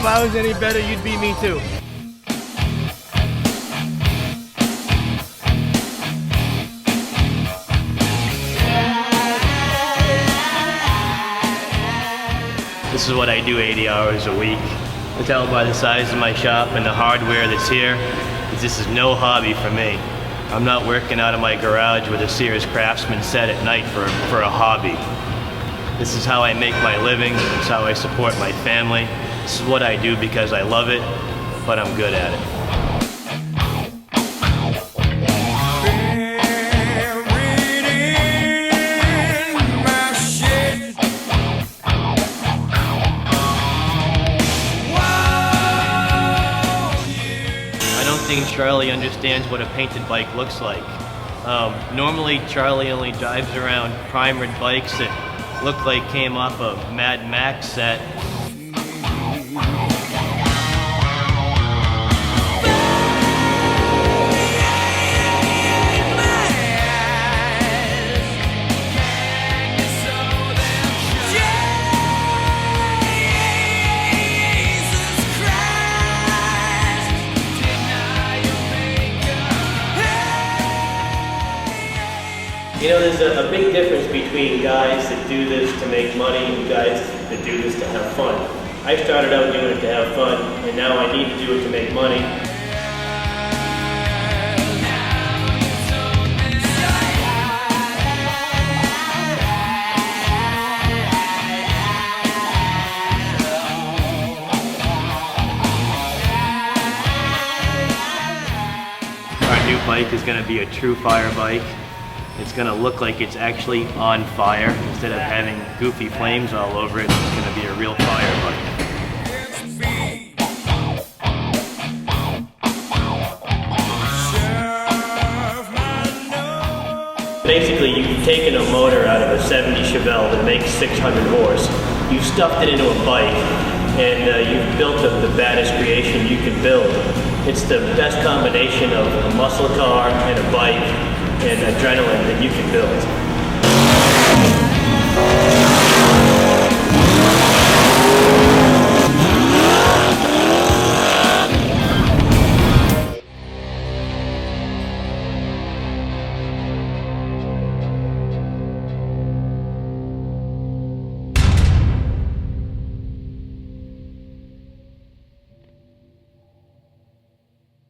If I was any better, you'd beat me too. This is what I do 80 hours a week. You can tell by the size of my shop and the hardware that's here, this is no hobby for me. I'm not working out of my garage with a Sears Craftsman set at night for a hobby. This is how I make my living. It's how I support my family. This is what I do because I love it, but I'm good at it. I don't think Charlie understands what a painted bike looks like. Normally Charlie only drives around primered bikes that look like came off a Mad Max set. You know, there's a big difference between guys that do this to make money and guys that do this to have fun. I started out doing it to have fun, and now I need to do it to make money. Our new bike is going to be a true fire bike. It's going to look like it's actually on fire. Instead of having goofy flames all over it, it's going to be a real fire bike. Basically, you've taken a motor out of a 70 Chevelle that makes 600 horse. You've stuffed it into a bike, and you've built the baddest creation you can build. It's the best combination of a muscle car and a bike and adrenaline that you can build.